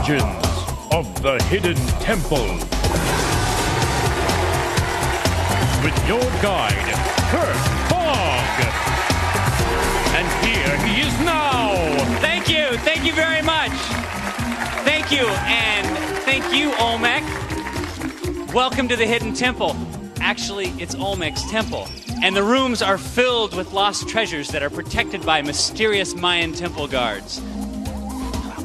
Legends of the Hidden Temple. With your guide, Kurt Fogg. And here he is now. Thank you very much. Thank you, and thank you, Olmec. Welcome to the Hidden Temple. Actually, it's Olmec's temple, and the rooms are filled with lost treasures that are protected by mysterious Mayan temple guards.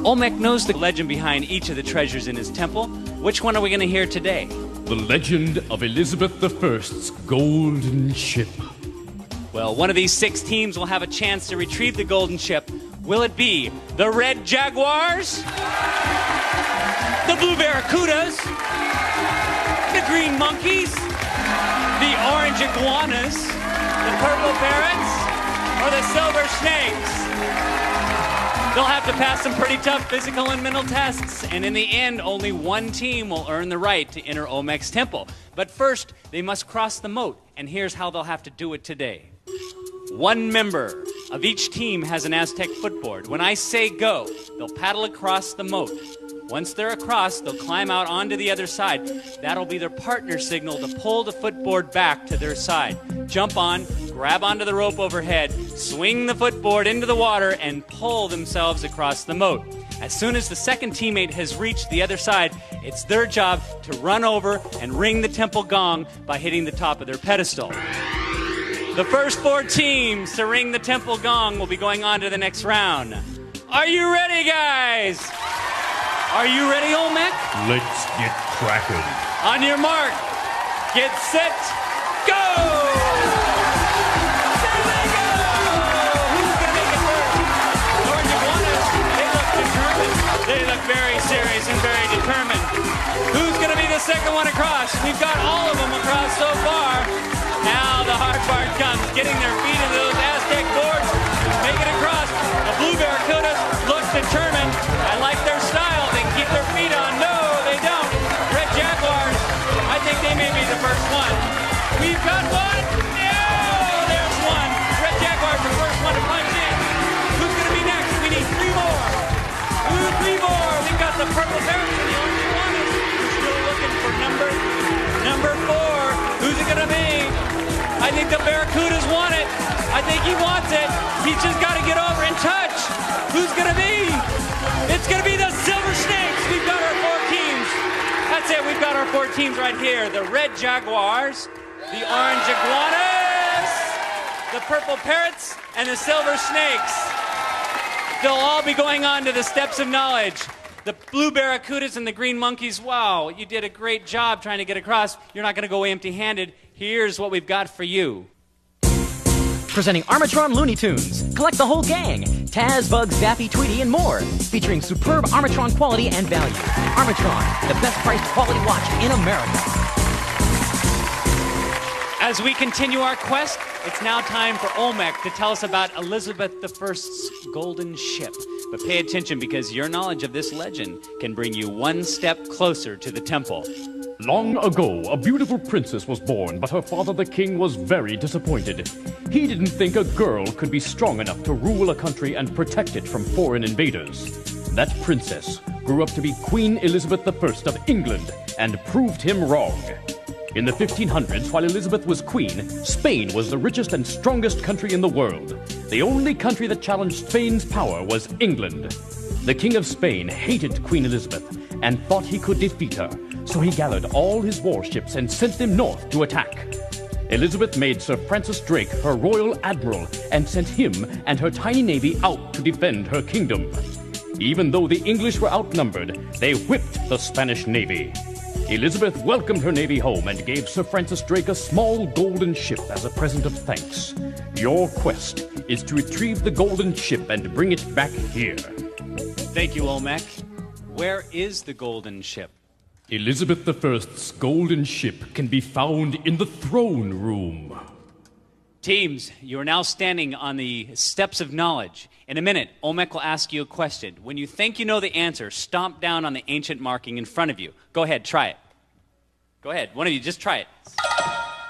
Olmec knows the legend behind each of the treasures in his temple. Which one are we going to hear today? The legend of Elizabeth I's golden ship. Well, one of these 6 teams will have a chance to retrieve the golden ship. Will it be the Red Jaguars, the Blue Barracudas, the Green Monkeys, the Orange Iguanas, the Purple Parrots, or the Silver Snakes? They'll have to pass some pretty tough physical and mental tests, and in the end, only one team will earn the right to enter Olmec's temple. But first, they must cross the moat, and here's how they'll have to do it today. One member of each team has an Aztec footboard. When I say go, they'll paddle across the moat. Once they're across, they'll climb out onto the other side. That'll be their partner signal to pull the footboard back to their side. Jump on, grab onto the rope overhead, swing the footboard into the water, and pull themselves across the moat. As soon as the second teammate has reached the other side, it's their job to run over and ring the temple gong by hitting the top of their pedestal. The first 4 teams to ring the temple gong will be going on to the next round. Are you ready, guys? Are you ready, Olmec? Let's get cracking. On your mark, get set, go! There they go! Who's going to make it first? Orange Iguanas, they look determined. They look very serious and very determined. Who's going to be the second one across? We've got all of them across so far. Now the hard part comes, getting their feet into those Aztec boards, make it across. The Blue Barracudas look determined. I like their style. They keep their feet on. No, they don't. Red Jaguars, I think they may be the first one. We've got one. No, there's one. Red Jaguars, the first one to punch in. Who's going to be next? We need 3 more. 3 more. We've got the Purple Parrots and the Orange Iguanas. We're still looking for number 4. Who's it going to be? I think the Barracudas want it. I think he wants it. He's just got to get over and touch. Who's going to be? It's going to be the Silver Snakes. We've got our 4 teams. That's it. We've got our 4 teams right here. The Red Jaguars, the Orange Iguanas, the Purple Parrots, and the Silver Snakes. They'll all be going on to the Steps of Knowledge. The Blue Barracudas and the Green Monkeys, wow, you did a great job trying to get across. You're not going to go empty-handed. Here's what we've got for you. Presenting Armatron Looney Tunes. Collect the whole gang. Taz, Bugs, Daffy, Tweety, and more. Featuring superb Armatron quality and value. Armatron, the best priced quality watch in America. As we continue our quest, it's now time for Olmec to tell us about Elizabeth I's golden ship. But pay attention, because your knowledge of this legend can bring you one step closer to the temple. Long ago, a beautiful princess was born, but her father, the king, was very disappointed. He didn't think a girl could be strong enough to rule a country and protect it from foreign invaders. That princess grew up to be Queen Elizabeth I of England and proved him wrong. In the 1500s, while Elizabeth was queen, Spain was the richest and strongest country in the world. The only country that challenged Spain's power was England. The King of Spain hated Queen Elizabeth and thought he could defeat her, so he gathered all his warships and sent them north to attack. Elizabeth made Sir Francis Drake her royal admiral and sent him and her tiny navy out to defend her kingdom. Even though the English were outnumbered, they whipped the Spanish navy. Elizabeth welcomed her navy home and gave Sir Francis Drake a small golden ship as a present of thanks. Your quest is to retrieve the golden ship and bring it back here. Thank you, Olmec. Where is the golden ship? Elizabeth I's golden ship can be found in the throne room. Teams, you are now standing on the Steps of Knowledge. In a minute, Olmec will ask you a question. When you think you know the answer, stomp down on the ancient marking in front of you. Go ahead, try it. Go ahead, one of you, just try it.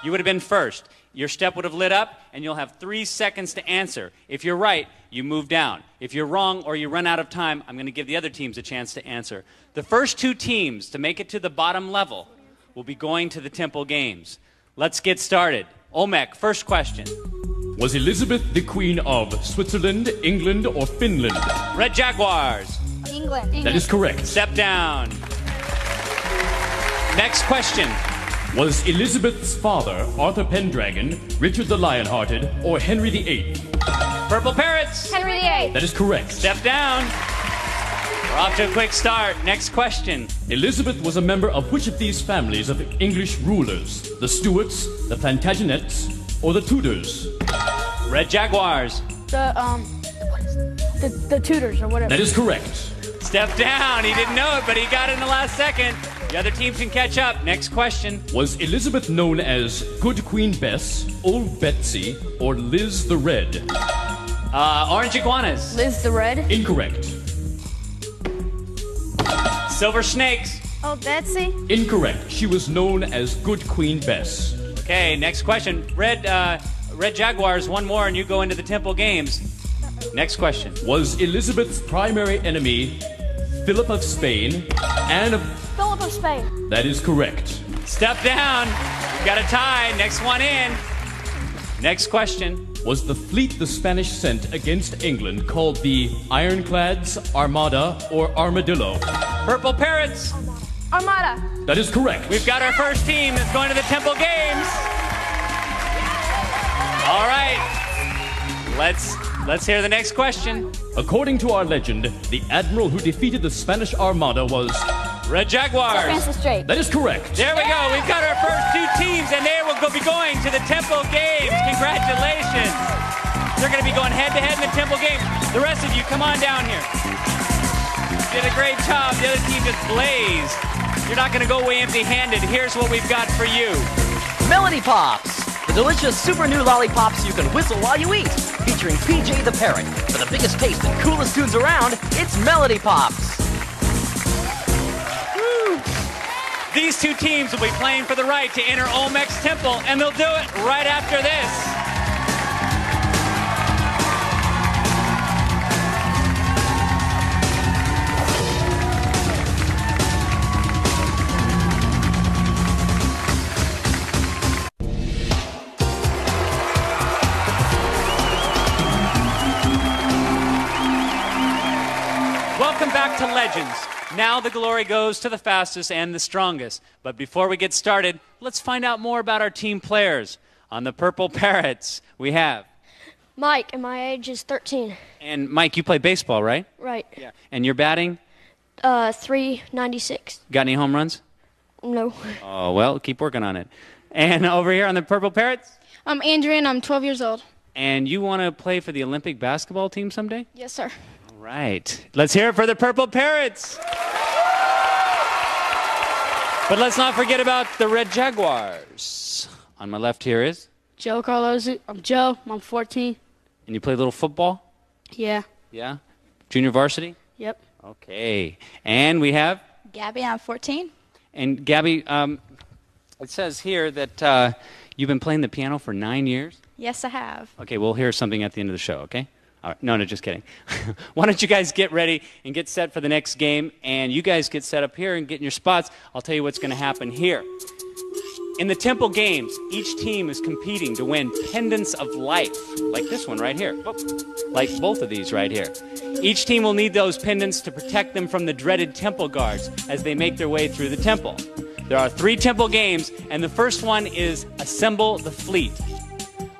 You would have been first. your step would have lit up, and you'll have 3 seconds to answer. If you're right, you move down. If you're wrong or you run out of time, I'm going to give the other teams a chance to answer. The first 2 teams to make it to the bottom level will be going to the Temple Games. Let's get started. Olmec, first question. Was Elizabeth the Queen of Switzerland, England, or Finland? Red Jaguars. England. That is correct. Step down. Next question. Was Elizabeth's father Arthur Pendragon, Richard the Lionhearted, or Henry VIII? Purple Parrots. Henry VIII. That is correct. Step down. We're off to a quick start. Next question. Elizabeth was a member of which of these families of English rulers? The Stuarts, the Plantagenets, or the Tudors? Red Jaguars. The Tudors or whatever. That is correct. Step down. He didn't know it, but he got it in the last second. The other teams can catch up. Next question. Was Elizabeth known as Good Queen Bess, Old Betsy, or Liz the Red? Orange Iguanas. Liz the Red. Incorrect. Silver Snakes. Oh, Betsy. Incorrect. She was known as Good Queen Bess. Okay, next question. Red Jaguars, one more, and you go into the Temple Games. Next question. Was Elizabeth's primary enemy Philip of Spain, Anne of... Philip of Spain. That is correct. Step down. You've got a tie. Next one in. Next question. Was the fleet the Spanish sent against England called the Ironclads, Armada, or Armadillo? Purple Parrots. Armada. That is correct. We've got our first team that's going to the Temple Games. All right. Let's hear the next question. According to our legend, the admiral who defeated the Spanish Armada was... Red Jaguars. Francis Drake. That is correct. There we go. We've got our first 2 teams, and they will be going to the Temple Games. Congratulations. They're going to be going head-to-head in the Temple Games. The rest of you, come on down here. You did a great job. The other team just blazed. You're not going to go away empty-handed. Here's what we've got for you. Melody Pops, the delicious super new lollipops you can whistle while you eat. Featuring PJ the Parrot. For the biggest taste and coolest tunes around, it's Melody Pops. These 2 teams will be playing for the right to enter Olmec's Temple, and they'll do it right after this. Welcome back to Legends. Now the glory goes to the fastest and the strongest. But before we get started, let's find out more about our team players. On the Purple Parrots, we have... Mike, and my age is 13. And Mike, you play baseball, right? Right. Yeah. And you're batting? 396. Got any home runs? No. Oh, well, keep working on it. And over here on the Purple Parrots? I'm Andrea, and I'm 12 years old. And you want to play for the Olympic basketball team someday? Yes, sir. All right. Let's hear it for the Purple Parrots. But let's not forget about the Red Jaguars. On my left here is... Joe Carlozzi. I'm Joe. I'm 14. And you play a little football? Yeah. Yeah? Junior varsity? Yep. Okay. And we have... Gabby, I'm 14. And Gabby, it says here that you've been playing the piano for 9 years? Yes, I have. Okay, we'll hear something at the end of the show, okay? All right. No, just kidding. Why don't you guys get ready and get set for the next game, and you guys get set up here and get in your spots. I'll tell you what's going to happen here. In the Temple Games, each team is competing to win pendants of life, like this one right here, like both of these right here. Each team will need those pendants to protect them from the dreaded temple guards as they make their way through the temple. There are 3 Temple Games, and the first one is Assemble the Fleet.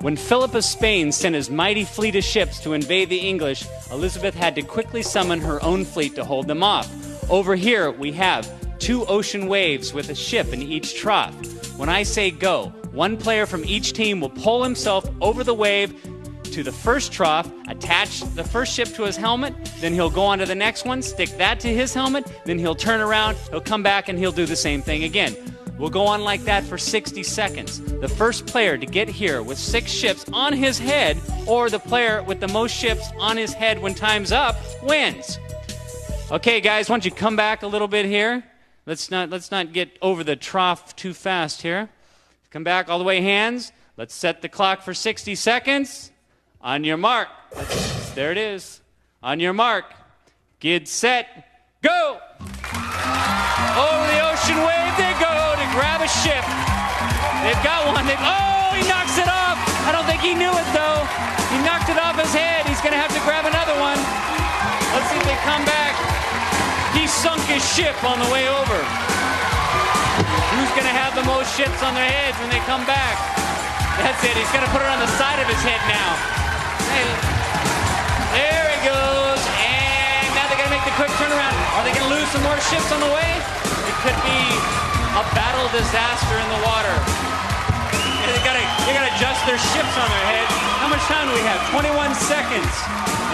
When Philip of Spain sent his mighty fleet of ships to invade the English, Elizabeth had to quickly summon her own fleet to hold them off. Over here, we have 2 ocean waves with a ship in each trough. When I say go, one player from each team will pull himself over the wave to the first trough, attach the first ship to his helmet, then he'll go on to the next one, stick that to his helmet, then he'll turn around, he'll come back, and he'll do the same thing again. We'll go on like that for 60 seconds. The first player to get here with 6 ships on his head, or the player with the most ships on his head when time's up, wins. Okay, guys, why don't you come back a little bit here? Let's not get over the trough too fast here. Come back all the way, hands. Let's set the clock for 60 seconds. On your mark. There it is. On your mark. Get set. Go! Over the ocean wave they go to grab a ship. They've got one. Oh, he knocks it off. I don't think he knew it, though. He knocked it off his head. He's going to have to grab another one. Let's see if they come back. He sunk his ship on the way over. Who's going to have the most ships on their heads when they come back? That's it. He's going to put it on the side of his head now. There he goes. And now they're going to make the quick turnaround. Are they going to lose some more ships on the way? It could be a battle disaster in the water. They got to adjust their ships on their head. How much time do we have? 21 seconds.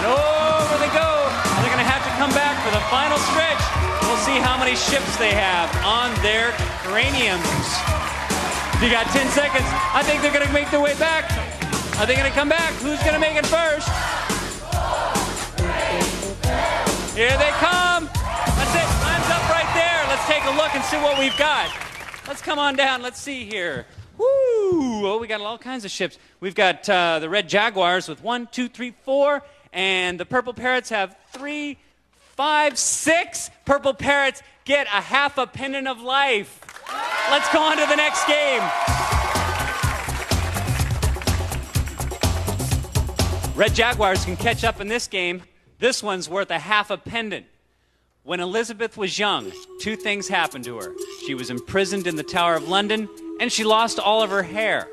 And over they go. And they're going to have to come back for the final stretch. We'll see how many ships they have on their craniums. You got 10 seconds. I think they're going to make their way back. Are they going to come back? Who's going to make it first? Here they come. That's it. Time's up right there. Let's take a look and see what we've got. Let's come on down. Let's see here. Woo! Oh, we got all kinds of ships. We've got the Red Jaguars with 1, 2, 3, 4. And the Purple Parrots have 3, 5, 6. Purple Parrots get a half a pendant of life. Let's go on to the next game. Red Jaguars can catch up in this game. This one's worth a half a pendant. When Elizabeth was young, 2 things happened to her. She was imprisoned in the Tower of London, and she lost all of her hair.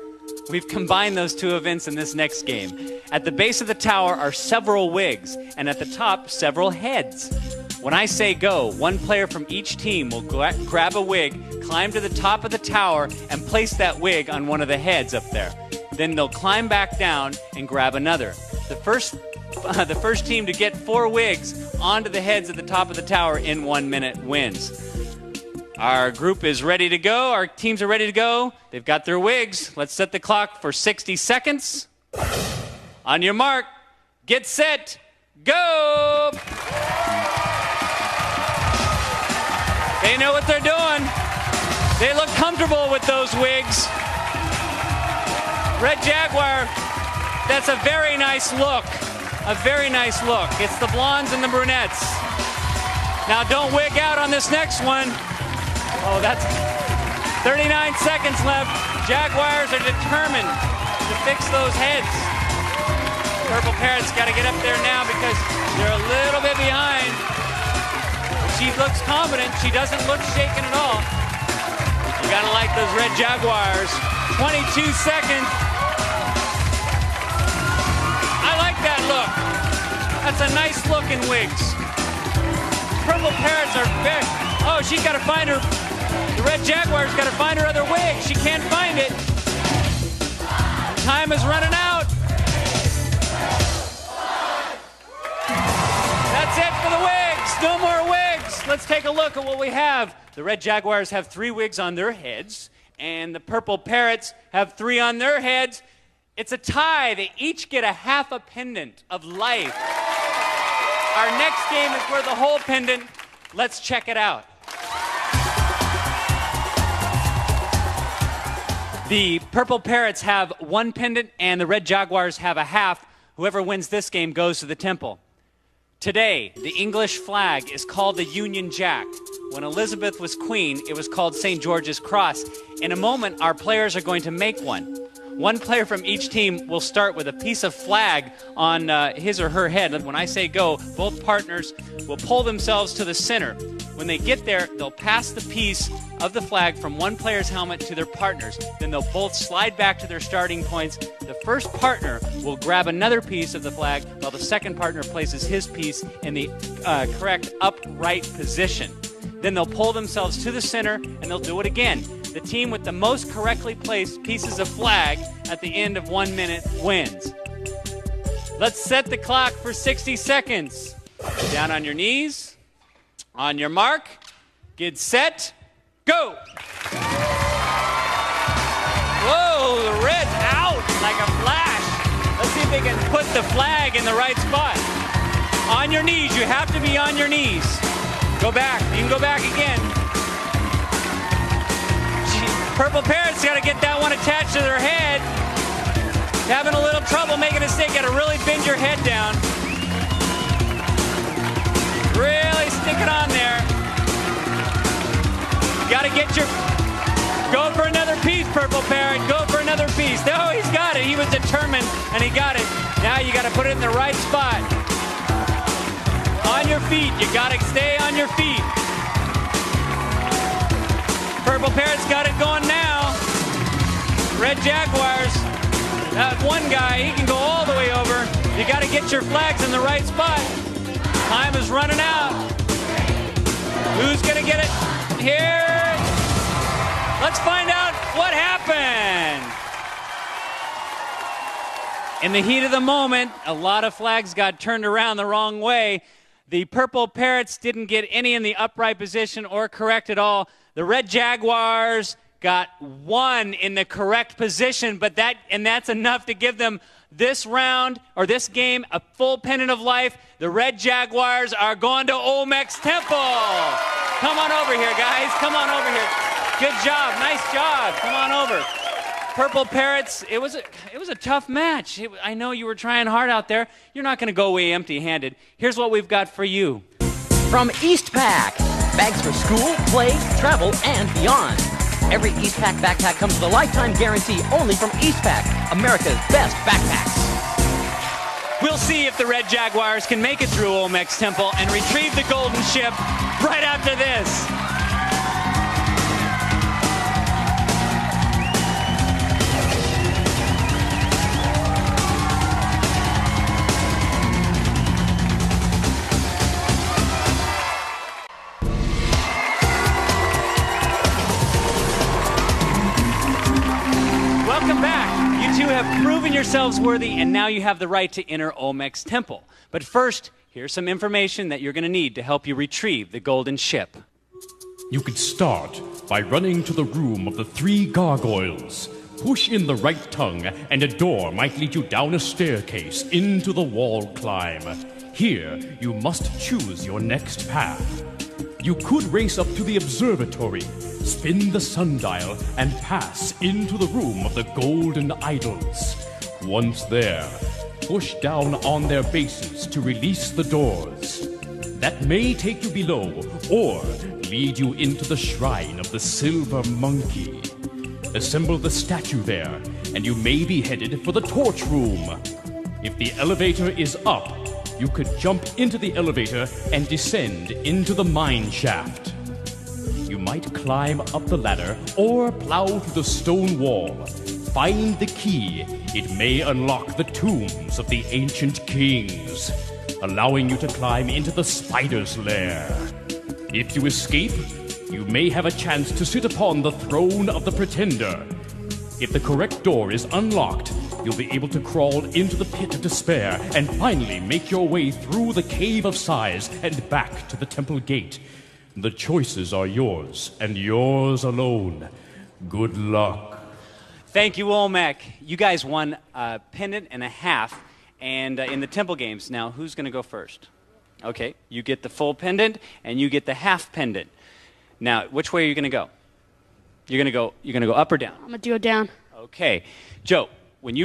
We've combined those 2 events in this next game. At the base of the tower are several wigs, and at the top, several heads. When I say go, one player from each team will grab a wig, climb to the top of the tower, and place that wig on one of the heads up there. Then they'll climb back down and grab another. The first team to get 4 wigs onto the heads at the top of the tower in 1 minute wins. Our group is ready to go. Our teams are ready to go. They've got their wigs. Let's set the clock for 60 seconds. On your mark, get set, go! They know what they're doing. They look comfortable with those wigs. Red Jaguar, that's a very nice look. A very nice look. It's the blondes and the brunettes. Now don't wig out on this next one. Oh, that's 39 seconds left. Jaguars are determined to fix those heads. Purple Parrots got to get up there now because they're a little bit behind. She looks confident. She doesn't look shaken at all. You got to like those Red Jaguars. 22 seconds. I like that look. That's a nice look in wigs. Purple Parrots are big. Oh, she's got to find her. The Red Jaguar's got to find her other wig. She can't find it. Time is running out. That's it for the wigs. No more wigs. Let's take a look at what we have. The Red Jaguars have 3 wigs on their heads, and the Purple Parrots have 3 on their heads. It's a tie. They each get a half a pendant of life. Our next game is for the whole pendant. Let's check it out. The Purple Parrots have 1 pendant, and the Red Jaguars have a half. Whoever wins this game goes to the temple. Today, the English flag is called the Union Jack. When Elizabeth was queen, it was called St. George's Cross. In a moment, our players are going to make one. One player from each team will start with a piece of flag on his or her head. When I say go, both partners will pull themselves to the center. When they get there, they'll pass the piece of the flag from one player's helmet to their partner's. Then they'll both slide back to their starting points. The first partner will grab another piece of the flag while the second partner places his piece in the correct upright position. Then they'll pull themselves to the center, and they'll do it again. The team with the most correctly placed pieces of flag at the end of 1 minute wins. Let's set the clock for 60 seconds. Down on your knees. On your mark. Get set. Go! Whoa, the red's out like a flash. Let's see if they can put the flag in the right spot. On your knees. You have to be on your knees. Go back. You can go back again. Purple Parrots got to get that one attached to their head. having a little trouble making a stick. Got to really bend your head down. Really stick it on there. Got to get your... Go for another piece, Purple Parrot. Go for another piece. Oh, he's got it. He was determined, and he got it. Now you got to put it in the right spot. On your feet. You got to stay on your feet. Purple Parrot's got it going now. Red Jaguars. That one guy, he can go all the way over. You got to get your flags in the right spot. Time is running out. Who's going to get it here? Let's find out what happened. In the heat of the moment, a lot of flags got turned around the wrong way. The Purple Parrots didn't get any in the upright position or correct at all. The Red Jaguars got one in the correct position, but that's enough to give them this round, or this game, a full pennant of life. The Red Jaguars are going to Olmec's Temple. Come on over here, guys. Come on over here. Good job. Nice job. Come on over. Purple Parrots, it was a tough match. I know you were trying hard out there. You're not going to go away empty-handed. Here's what we've got for you. From Eastpak, bags for school, play, travel, and beyond. Every Eastpak backpack comes with a lifetime guarantee only from Eastpak, America's best backpacks. We'll see if the Red Jaguars can make it through Olmec's Temple and retrieve the golden ship right after this. Welcome back. You two have proven yourselves worthy, and now you have the right to enter Olmec's Temple. But first, here's some information that you're going to need to help you retrieve the golden ship. You could start by running to the room of the 3 gargoyles. Push in the right tongue, and a door might lead you down a staircase into the wall climb. Here, you must choose your next path. You could race up to the observatory, spin the sundial, and pass into the room of the golden idols. Once there, push down on their bases to release the doors. That may take you below, or lead you into the shrine of the Silver Monkey. Assemble the statue there, and you may be headed for the torch room. If the elevator is up, you could jump into the elevator and descend into the mine shaft. You might climb up the ladder or plow through the stone wall. Find the key. It may unlock the tombs of the ancient kings, allowing you to climb into the spider's lair. If you escape, you may have a chance to sit upon the throne of the Pretender. If the correct door is unlocked, you'll be able to crawl into the pit of despair and finally make your way through the cave of sighs and back to the temple gate. The choices are yours, and yours alone. Good luck. Thank you, Olmec. You guys won a pendant and a half and in the temple games. Now, who's going to go first? Okay, you get the full pendant, and you get the half pendant. Now, which way are you going to go? You're going to go up or down? I'm going to go down. Okay. Joe, when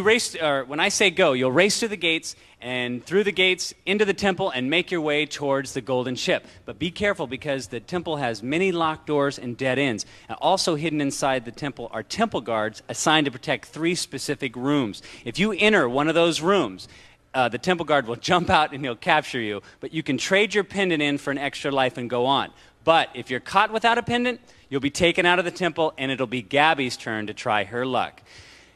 I say go, you'll race to the gates and through the gates into the temple and make your way towards the golden ship. But be careful, because the temple has many locked doors and dead ends. And also hidden inside the temple are temple guards assigned to protect 3 specific rooms. If you enter one of those rooms, the temple guard will jump out and he'll capture you. But you can trade your pendant in for an extra life and go on. But if you're caught without a pendant, you'll be taken out of the temple, and it'll be Gabby's turn to try her luck.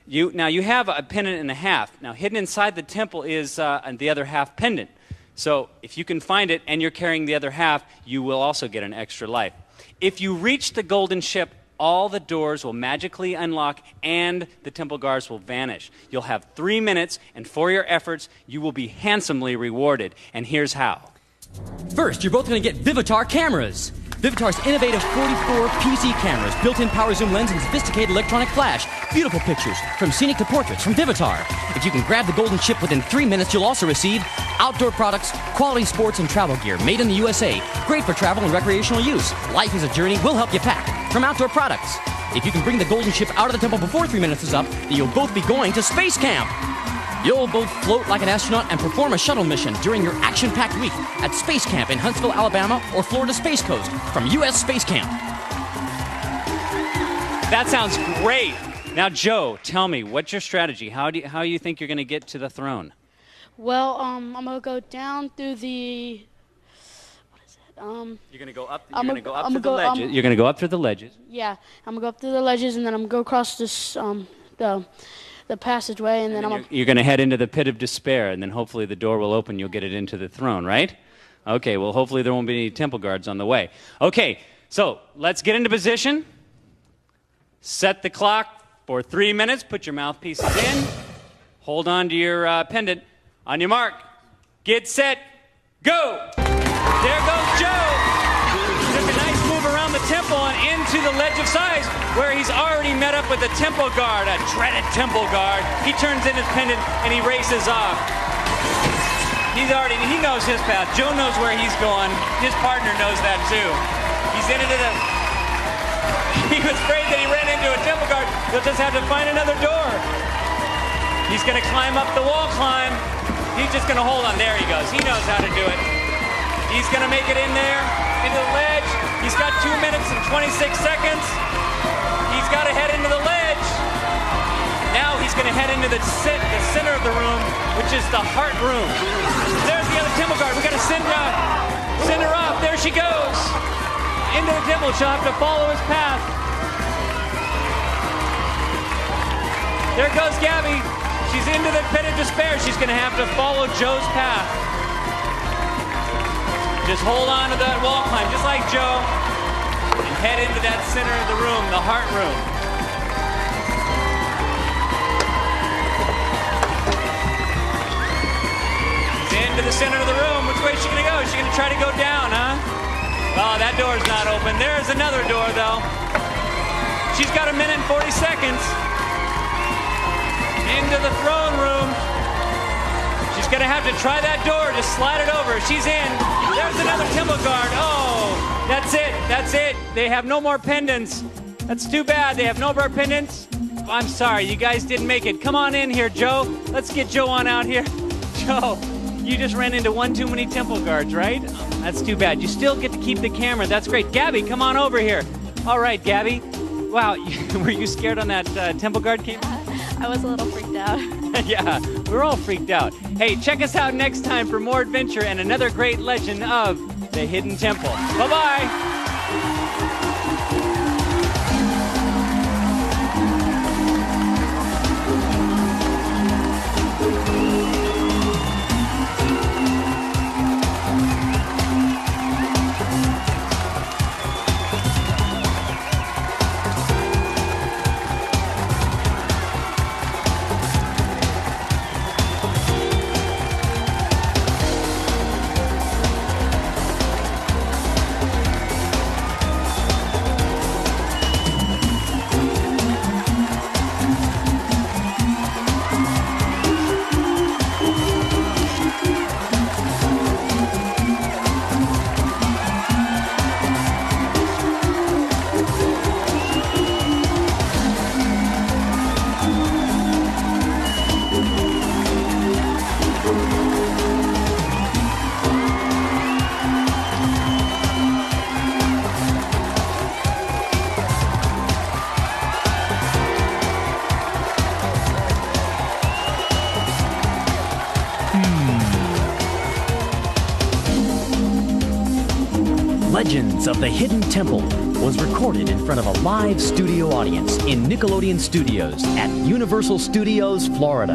Now, you have a pendant and a half. Now, hidden inside the temple is the other half pendant. So if you can find it and you're carrying the other half, you will also get an extra life. If you reach the golden ship, all the doors will magically unlock and the temple guards will vanish. You'll have 3 minutes, and for your efforts, you will be handsomely rewarded. And here's how. First, you're both going to get Vivitar cameras. Vivitar's innovative 44 PC cameras, built-in power zoom lens, and sophisticated electronic flash. Beautiful pictures, from scenic to portraits, from Vivitar. If you can grab the golden chip within 3 minutes, you'll also receive outdoor products, quality sports and travel gear, made in the USA. Great for travel and recreational use. Life is a journey, we'll help you pack. From Outdoor Products. If you can bring the golden ship out of the temple before 3 minutes is up, then you'll both be going to space camp. You'll both float like an astronaut and perform a shuttle mission during your action-packed week at Space Camp in Huntsville, Alabama, or Florida Space Coast from U.S. Space Camp. That sounds great. Now, Joe, tell me, what's your strategy? How do you think you're going to get to the throne? Well, I'm gonna go down through the. What is it? You're going to go up. You're gonna go up through the ledges. You're going to go up through the ledges. Yeah, I'm gonna go up through the ledges, and then I'm gonna go across this the passageway, and then You're going to head into the pit of despair, and then hopefully the door will open. You'll get it into the throne, right? Okay. Well, hopefully there won't be any temple guards on the way. Okay. So let's get into position. Set the clock for 3 minutes. Put your mouthpieces in. Hold on to your pendant. On your mark, get set, go! There goes Joe. Took a nice move around the temple and into the ledge of size, where he's already met up with the temple guard, a dreaded temple guard. He turns in his pendant and he races off. He knows his path. Joe knows where he's going. His partner knows that too. He's in into the. He was afraid that he ran into a temple guard. He'll just have to find another door. He's going to climb up the wall climb. He's just going to hold on. There he goes. He knows how to do it. He's going to make it in there, into the ledge. He's got 2 minutes and 26 seconds. He's got to head into the ledge. Now he's going to head into the center of the room, which is the heart room. There's the other temple guard. We got to send her off. There she goes. Into the temple. She'll have to follow his path. There goes Gabby. She's into the pit of despair. She's going to have to follow Joe's path. Just hold on to that wall climb, just like Joe, and head into that center of the room, the heart room. She's into the center of the room. Which way is she going to go? Is she going to try to go down, huh? Oh, that door's not open. There's another door, though. She's got 1 minute and 40 seconds. Into the throne room. She's going to have to try that door. Just slide it over. She's in. There's another temple guard. Oh, that's it. That's it. They have no more pendants. That's too bad. They have no more pendants. I'm sorry. You guys didn't make it. Come on in here, Joe. Let's get Joe on out here. Joe, you just ran into one too many temple guards, right? That's too bad. You still get to keep the camera. That's great. Gabby, come on over here. All right, Gabby. Wow, were you scared on that temple guard came? I was a little freaked out. Yeah, we're all freaked out. Hey, check us out next time for more adventure and another great legend of the Hidden Temple. Bye-bye. Legends of the Hidden Temple was recorded in front of a live studio audience in Nickelodeon Studios at Universal Studios, Florida.